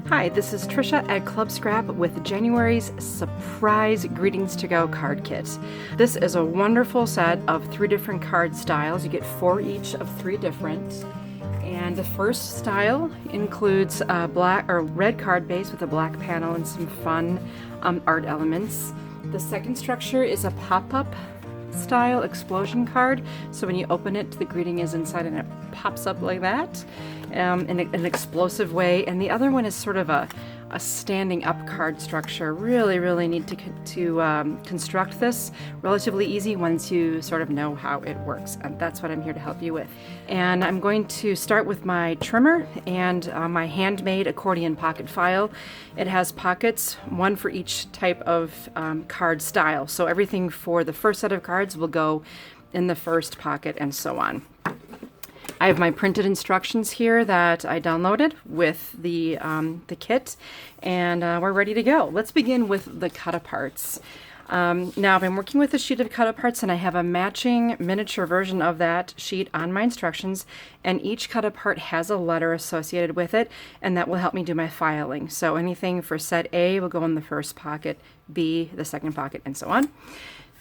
Hi, this is Tricia at Club Scrap with January's Surprise Greetings to Go card kit. This is a wonderful set of 3 different card styles. You get 4 each of 3 different. And the first style includes a black or red card base with a black panel and some fun art elements. The second structure is a pop-up style explosion card. So when you open it, the greeting is inside and it pops up like that in an explosive way. And the other one is sort of a standing up card structure. Really neat to construct this. Relatively easy once you sort of know how it works. And that's what I'm here to help you with. And I'm going to start with my trimmer and my handmade accordion pocket file. It has pockets, one for each type of card style. So everything for the first set of cards will go in the first pocket and so on. I have my printed instructions here that I downloaded with the kit, and we're ready to go. Let's begin with the cut-aparts. Now, I've been working with a sheet of cut-aparts, and I have a matching miniature version of that sheet on my instructions, and each cut-apart has a letter associated with it, and that will help me do my filing. So anything for set A will go in the first pocket, B, the second pocket, and so on.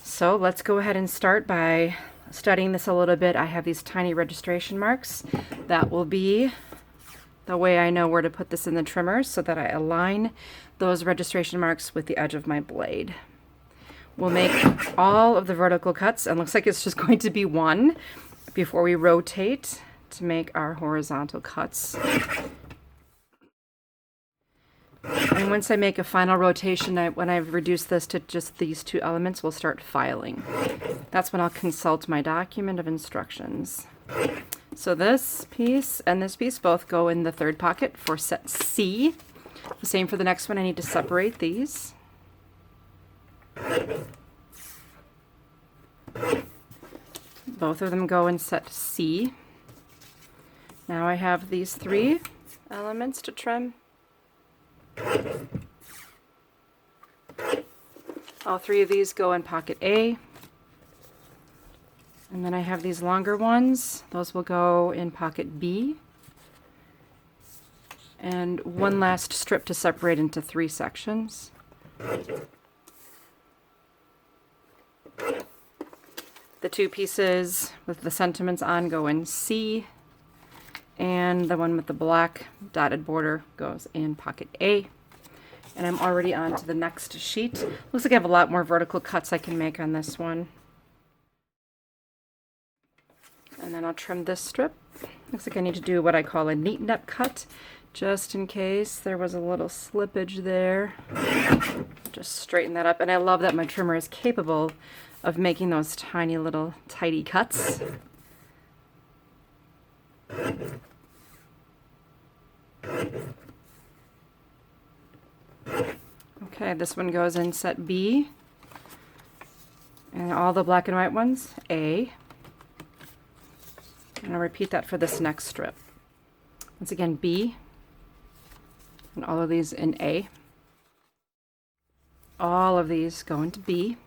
So let's go ahead and start by studying this a little bit. I have these tiny registration marks. That will be the way I know where to put this in the trimmer so that I align those registration marks with the edge of my blade. We'll make all of the vertical cuts, and looks like it's just going to be one before we rotate to make our horizontal cuts. And once I make a final rotation, when I've reduced this to just these 2 elements, we'll start filing. That's when I'll consult my document of instructions. So this piece and this piece both go in the third pocket for set C. The same for the next one. I need to separate these. Both of them go in set C. Now I have these 3 elements to trim. All 3 of these go in pocket A. And then I have these longer ones. Those will go in pocket B. And one last strip to separate into 3 sections. The 2 pieces with the sentiments on go in C. And the one with the black dotted border goes in pocket A. And I'm already on to the next sheet. Looks like I have a lot more vertical cuts I can make on this one. And then I'll trim this strip. Looks like I need to do what I call a neat nep cut, just in case there was a little slippage there. Just straighten that up. And I love that my trimmer is capable of making those tiny little tidy cuts. Okay, this one goes in set B, and all the black and white ones, A. And I'll repeat that for this next strip. Once again, B, and all of these in A. All of these go into B.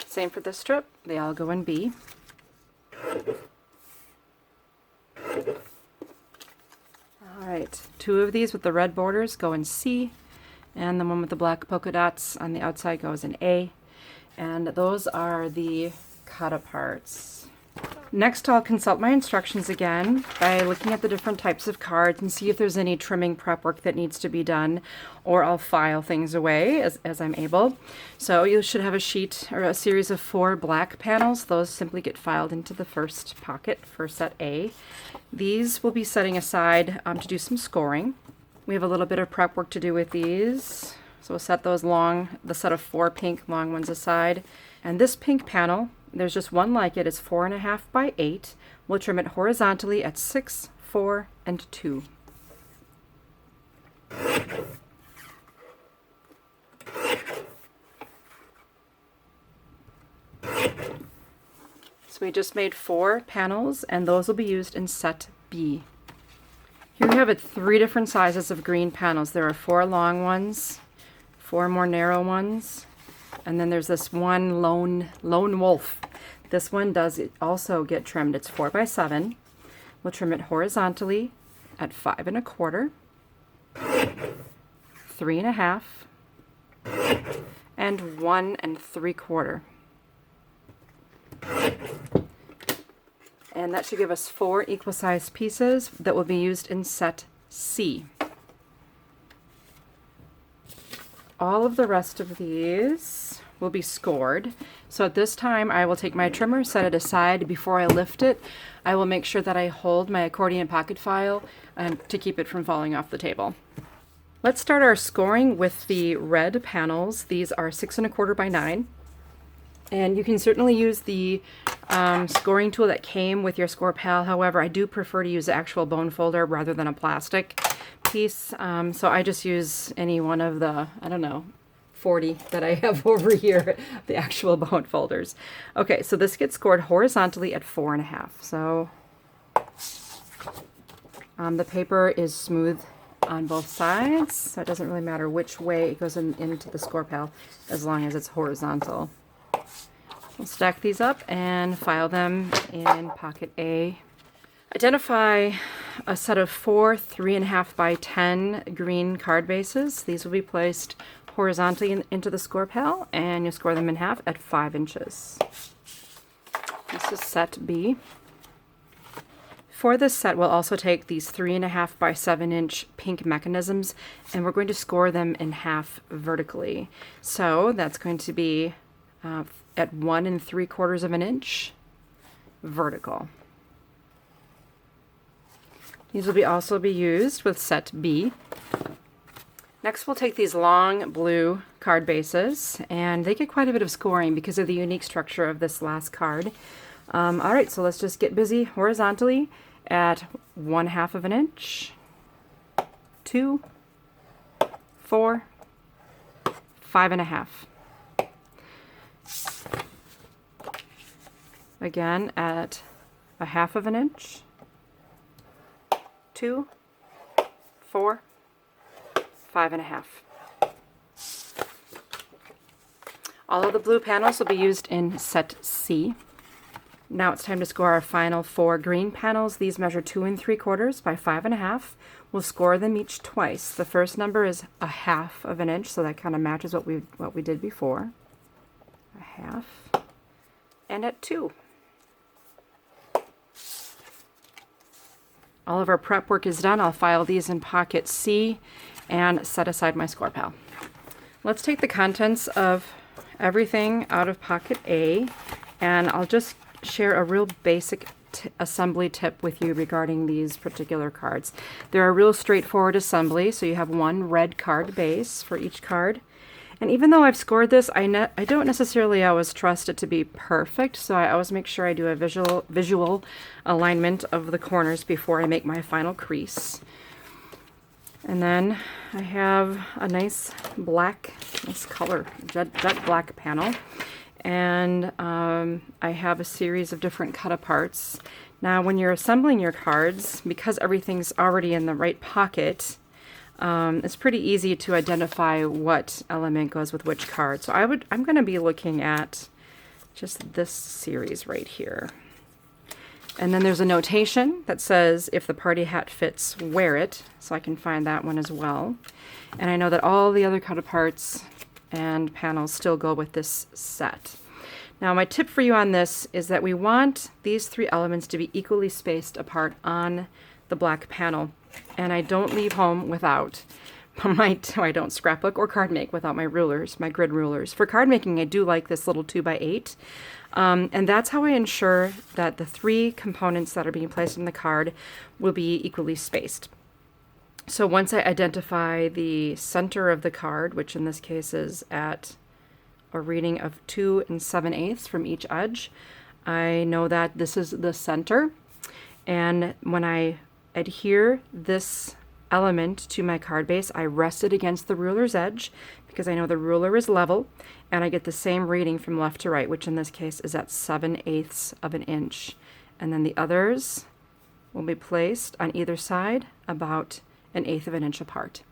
Same for this strip, they all go in B. Alright, 2 of these with the red borders go in C, and the one with the black polka dots on the outside goes in A, and those are the cut-aparts. Next, I'll consult my instructions again by looking at the different types of cards and see if there's any trimming prep work that needs to be done, or I'll file things away as I'm able. So you should have a sheet or a series of 4 black panels. Those simply get filed into the first pocket for set A. These will be setting aside to do some scoring. We have a little bit of prep work to do with these. So we'll set those the set of 4 pink long ones aside. And this pink panel, there's just one like it. It's 4.5 by 8. We'll trim it horizontally at 6, 4, and 2. So we just made 4 panels, and those will be used in set B. Here we have 3 different sizes of green panels. There are 4 long ones, 4 more narrow ones, and then there's this one lone wolf. This one does also get trimmed. It's 4 by 7. We'll trim it horizontally at 5 1/4, 3 1/2, and 1 3/4. And that should give us 4 equal-sized pieces that will be used in set C. All of the rest of these will be scored. So at this time, I will take my trimmer, set it aside. Before I lift it, I will make sure that I hold my accordion pocket file to keep it from falling off the table. Let's start our scoring with the red panels. These are 6 1/4 by 9. And you can certainly use the scoring tool that came with your score pal. However, I do prefer to use the actual bone folder rather than a plastic piece. So I just use any one of the, I don't know, 40 that I have over here, the actual bone folders. Okay, so this gets scored horizontally at 4 1/2. So the paper is smooth on both sides, so it doesn't really matter which way it goes into the score pal as long as it's horizontal. We'll stack these up and file them in pocket A. Identify a set of 4 3 1/2 by 10 green card bases. These will be placed horizontally into the score pal, and you'll score them in half at 5 inches. This is set B. For this set, we'll also take these 3 1/2 by 7 inch pink mechanisms, and we're going to score them in half vertically. So that's going to be at 1 3/4 inch vertical. These will also be used with set B. Next, we'll take these long blue card bases, and they get quite a bit of scoring because of the unique structure of this last card. All right, so let's just get busy horizontally at 1/2 inch, 2, 4, 5 1/2. Again at 1/2 inch, 2, 4, 5 1/2. All of the blue panels will be used in set C. Now it's time to score our final 4 green panels. These measure 2 3/4 by 5 1/2. We'll score them each twice. The first number is 1/2 inch, so that kind of matches what we did before. 1/2, and at 2. All of our prep work is done. I'll file these in pocket C and set aside my score pal. Let's take the contents of everything out of pocket A, and I'll just share a real basic assembly tip with you regarding these particular cards. They're a real straightforward assembly, so you have one red card base for each card. And even though I've scored this, I don't necessarily always trust it to be perfect, so I always make sure I do a visual alignment of the corners before I make my final crease. And then I have a nice color, jet black panel. And I have a series of different cut-aparts. Now, when you're assembling your cards, because everything's already in the right pocket, it's pretty easy to identify what element goes with which card. So I'm going to be looking at just this series right here. And then there's a notation that says, if the party hat fits, wear it. So I can find that one as well. And I know that all the other cut-aparts and panels still go with this set. Now, my tip for you on this is that we want these 3 elements to be equally spaced apart on the black panel. And I don't leave home without I don't scrapbook or card make without my rulers, my grid rulers. For card making, I do like this little 2x8. And that's how I ensure that the 3 components that are being placed in the card will be equally spaced. So once I identify the center of the card, which in this case is at a reading of 2 7/8 from each edge, I know that this is the center. And when I adhere this element to my card base, I rest it against the ruler's edge because I know the ruler is level, and I get the same reading from left to right, which in this case is at 7/8 inch. And then the others will be placed on either side about 1/8 inch apart.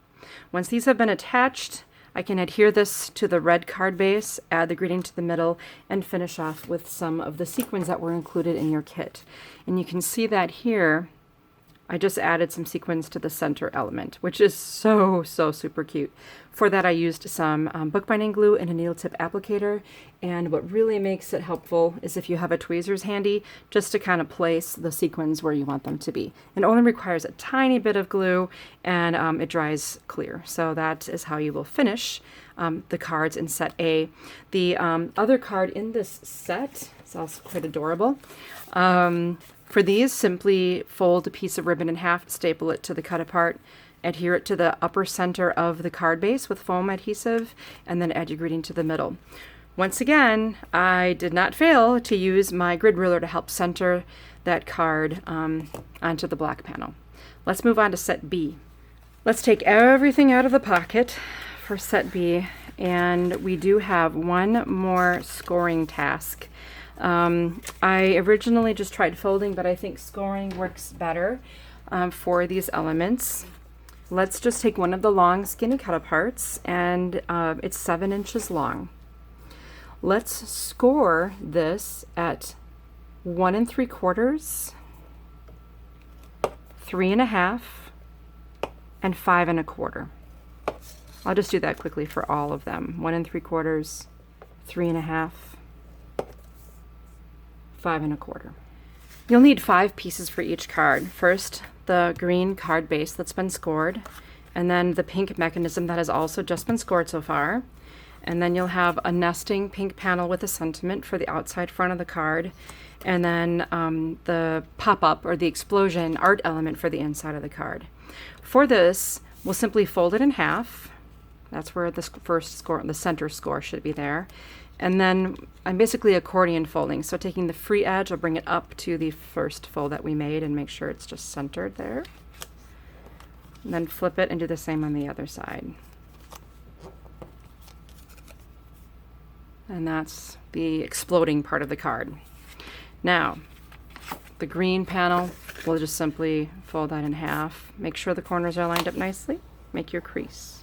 Once these have been attached, I can adhere this to the red card base, add the greeting to the middle, and finish off with some of the sequins that were included in your kit. And you can see that here I just added some sequins to the center element, which is so super cute. For that I used some bookbinding glue and a needle tip applicator, and what really makes it helpful is if you have a tweezers handy, just to kind of place the sequins where you want them to be. It only requires a tiny bit of glue, and it dries clear. So that is how you will finish the cards in set A. The other card in this set is also quite adorable. For these, simply fold a piece of ribbon in half, staple it to the cut apart, adhere it to the upper center of the card base with foam adhesive, and then add your greeting to the middle. Once again, I did not fail to use my grid ruler to help center that card onto the black panel. Let's move on to set B. Let's take everything out of the pocket for set B, and we do have one more scoring task. I originally just tried folding, but I think scoring works better for these elements. Let's just take one of the long skinny cut aparts, and it's 7 inches long. Let's score this at 1 3/4, 3 1/2, and 5 1/4. I'll just do that quickly for all of them. 1 3/4, 3 1/2, 5 1/4. You'll need 5 pieces for each card. First, the green card base that's been scored, and then the pink mechanism that has also just been scored so far. And then you'll have a nesting pink panel with a sentiment for the outside front of the card, and then the pop-up or the explosion art element for the inside of the card. For this, we'll simply fold it in half. That's where the first score, the center score should be there. And then I'm basically accordion folding. So taking the free edge, I'll bring it up to the first fold that we made and make sure it's just centered there. And then flip it and do the same on the other side. And that's the exploding part of the card. Now, the green panel, we'll just simply fold that in half. Make sure the corners are lined up nicely. Make your crease.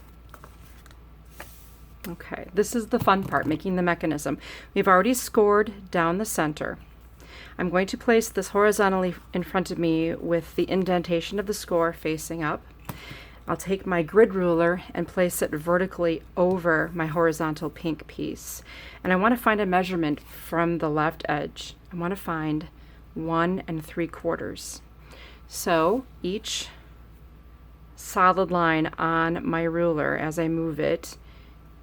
Okay, this is the fun part, making the mechanism. We've already scored down the center. I'm going to place this horizontally in front of me with the indentation of the score facing up. I'll take my grid ruler and place it vertically over my horizontal pink piece. And I want to find a measurement from the left edge. I want to find 1 3/4. So each solid line on my ruler as I move it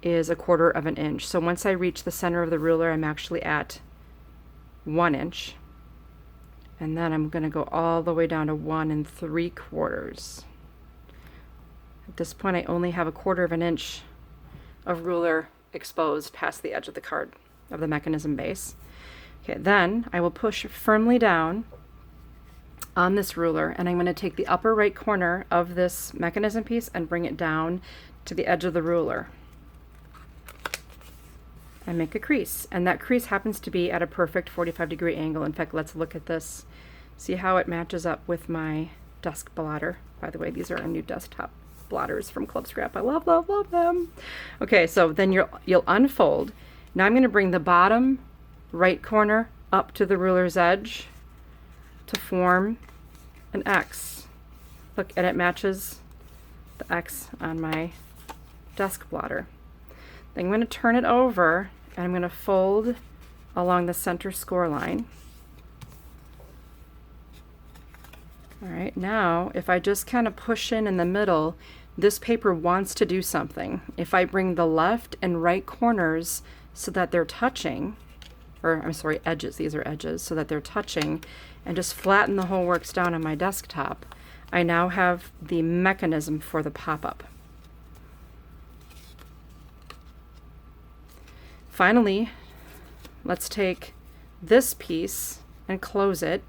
is 1/4 of an inch. So once I reach the center of the ruler, I'm actually at 1 inch. And then I'm going to go all the way down to 1 3/4. At this point, I only have 1/4 of an inch of ruler exposed past the edge of the card, of the mechanism base. Okay, then I will push firmly down on this ruler, and I'm going to take the upper right corner of this mechanism piece and bring it down to the edge of the ruler. And make a crease, and that crease happens to be at a perfect 45-degree angle. In fact, let's look at this. See how it matches up with my desk blotter. By the way, these are our new desktop blotters from Club Scrap. I love them. Okay, so then you'll unfold. Now I'm going to bring the bottom right corner up to the ruler's edge to form an X. Look, and it matches the X on my desk blotter. Then I'm going to turn it over, and I'm going to fold along the center score line. All right, now if I just kind of push in the middle, this paper wants to do something. If I bring the left and right corners so that they're touching, or I'm sorry, edges, these are edges, so that they're touching, and just flatten the whole works down on my desktop, I now have the mechanism for the pop-up. Finally, let's take this piece and close it.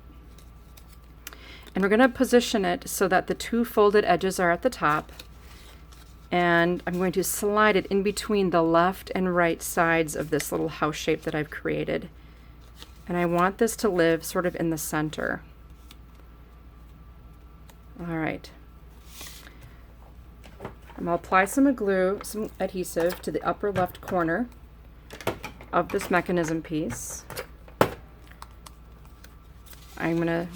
And we're going to position it so that the 2 folded edges are at the top. And I'm going to slide it in between the left and right sides of this little house shape that I've created. And I want this to live sort of in the center. All right. I'm going to apply some glue, some adhesive to the upper left corner of this mechanism piece. I'm going to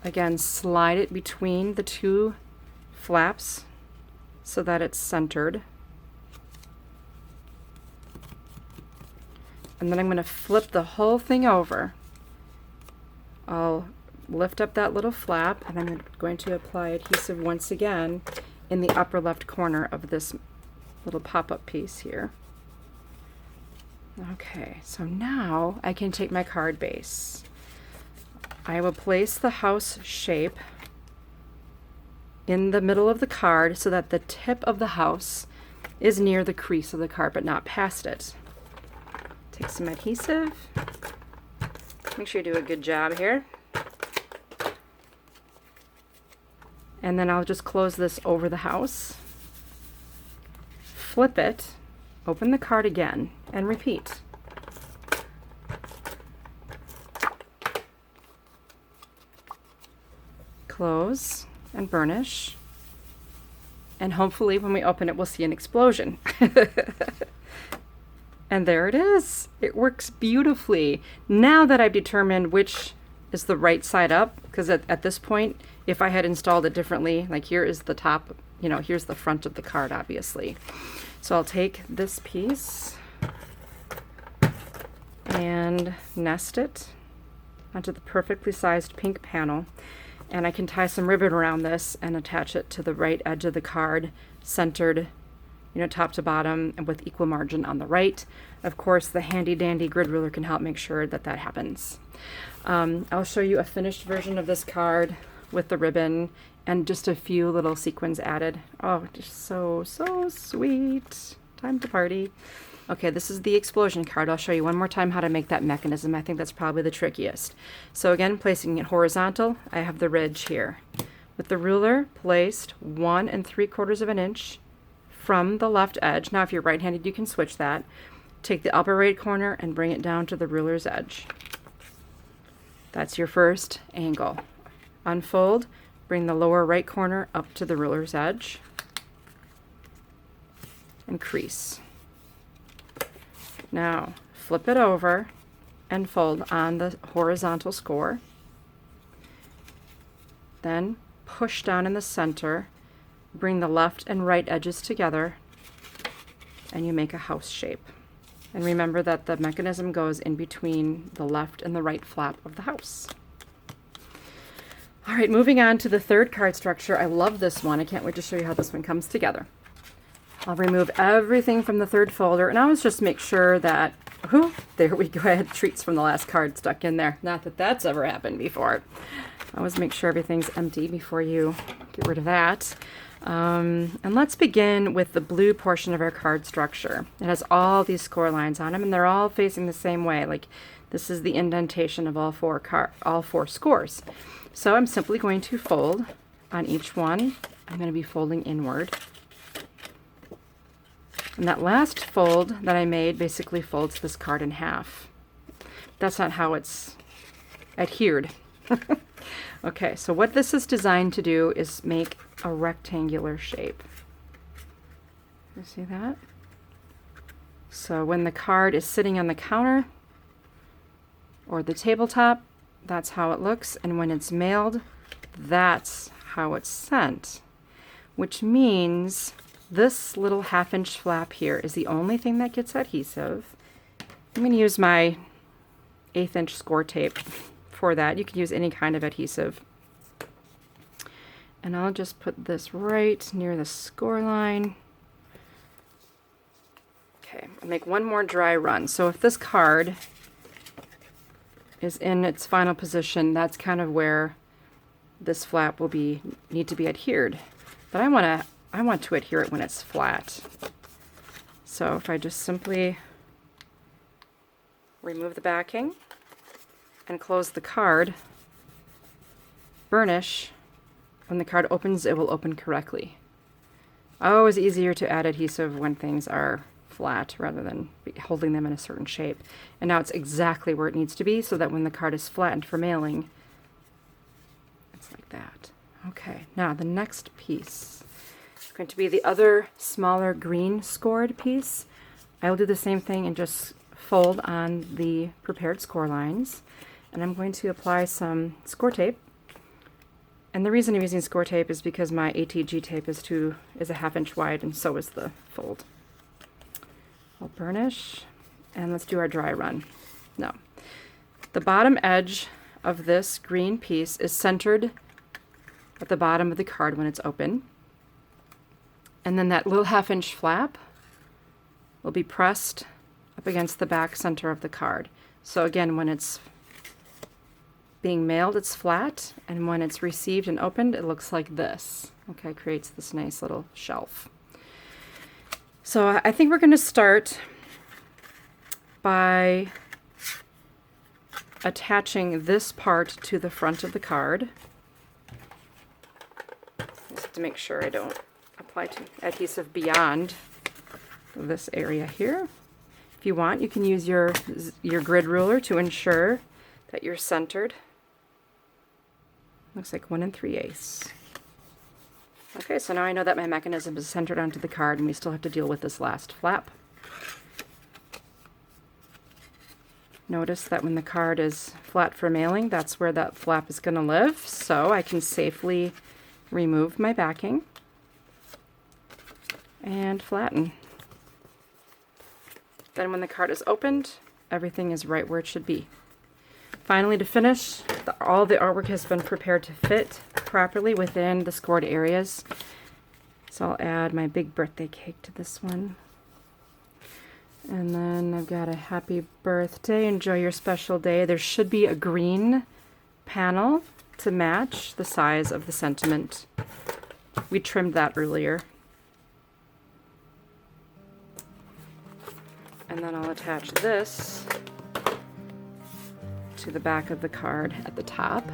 Again, slide it between the two flaps so that it's centered. And then I'm going to flip the whole thing over. I'll lift up that little flap, and I'm going to apply adhesive once again in the upper left corner of this little pop-up piece here. Okay, so now I can take my card base. I will place the house shape in the middle of the card so that the tip of the house is near the crease of the card but not past it. Take some adhesive. Make sure you do a good job here. And then I'll just close this over the house. Flip it, open the card again, and repeat. Close and burnish. And hopefully when we open it, we'll see an explosion. And there it is. It works beautifully. Now that I've determined which is the right side up, because at this point, if I had installed it differently, like here is the top, you know, here's the front of the card, obviously. So I'll take this piece and nest it onto the perfectly sized pink panel. And I can tie some ribbon around this and attach it to the right edge of the card, centered, you know, top to bottom and with equal margin on the right. Of course, the handy dandy grid ruler can help make sure that that happens. I'll show you a finished version of this card with the ribbon and just a few little sequins added. Oh, just so sweet. Time to party. Okay, this is the explosion card. I'll show you one more time how to make that mechanism. I think that's probably the trickiest. So again, placing it horizontal, I have the ridge here. With the ruler placed 1 3/4 inch from the left edge. Now if you're right-handed, you can switch that. Take the upper right corner and bring it down to the ruler's edge. That's your first angle. Unfold, bring the lower right corner up to the ruler's edge, and crease. Now flip it over and fold on the horizontal score. Then push down in the center, bring the left and right edges together, and you make a house shape. And remember that the mechanism goes in between the left and the right flap of the house. All right, moving on to the third card structure. I love this one. I can't wait to show you how this one comes together. I'll remove everything from the third folder, and I always just make sure that, there we go, I had treats from the last card stuck in there. Not that that's ever happened before. I always make sure everything's empty before you get rid of that. And let's begin with the blue portion of our card structure. It has all these score lines on them, and they're all facing the same way. Like this is the indentation of all four scores. So I'm simply going to fold on each one. I'm going to be folding inward. And that last fold that I made basically folds this card in half. That's not how it's adhered. Okay, so what this is designed to do is make a rectangular shape. You see that? So when the card is sitting on the counter or the tabletop, that's how it looks. And when it's mailed, that's how it's sent. Which means this little 1/2 inch flap here is the only thing that gets adhesive. I'm going to use my 1/8 inch score tape for that. You can use any kind of adhesive. And I'll just put this right near the score line. Okay, I'll make one more dry run. So if this card is in its final position, that's kind of where this flap will need to be adhered. But I want to adhere it when it's flat. So if I just simply remove the backing and close the card, burnish, when the card opens, it will open correctly. Always easier to add adhesive when things are flat rather than holding them in a certain shape. And now it's exactly where it needs to be so that when the card is flattened for mailing, it's like that. Okay, now the next piece is going to be the other smaller green scored piece. I will do the same thing and just fold on the prepared score lines. And I'm going to apply some score tape And the reason I'm using score tape is because my ATG tape is a 1/2 inch wide, and so is the fold. I'll burnish, and let's do our dry run. Now, the bottom edge of this green piece is centered at the bottom of the card when it's open. And then that little 1/2 inch flap will be pressed up against the back center of the card. So again, when it's being mailed, it's flat, and when it's received and opened, it looks like this. Okay, creates this nice little shelf. So I think we're going to start by attaching this part to the front of the card. Just to make sure I don't apply adhesive beyond this area here. If you want, you can use your grid ruler to ensure that you're centered. Looks like 1 3/8. Okay, so now I know that my mechanism is centered onto the card, and we still have to deal with this last flap. Notice that when the card is flat for mailing, that's where that flap is going to live, so I can safely remove my backing and flatten. Then when the card is opened, everything is right where it should be. Finally, to finish, all the artwork has been prepared to fit properly within the scored areas. So I'll add my big birthday cake to this one. And then I've got a happy birthday, enjoy your special day. There should be a green panel to match the size of the sentiment. We trimmed that earlier. And then I'll attach this to the back of the card at the top.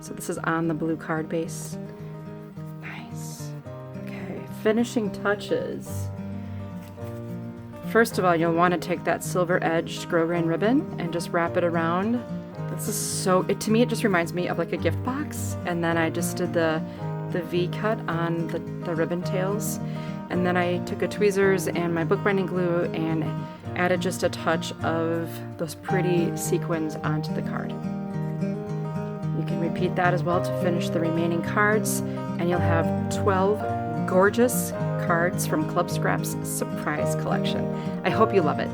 So this is on the blue card base. Nice. Okay, finishing touches. First of all, you'll want to take that silver edged grosgrain ribbon and just wrap it around. This is so, to me it just reminds me of like a gift box. And then I just did the V cut on the ribbon tails. And then I took a tweezers and my bookbinding glue and added just a touch of those pretty sequins onto the card. You can repeat that as well to finish the remaining cards, and you'll have 12 gorgeous cards from Club Scrap's surprise collection. I hope you love it.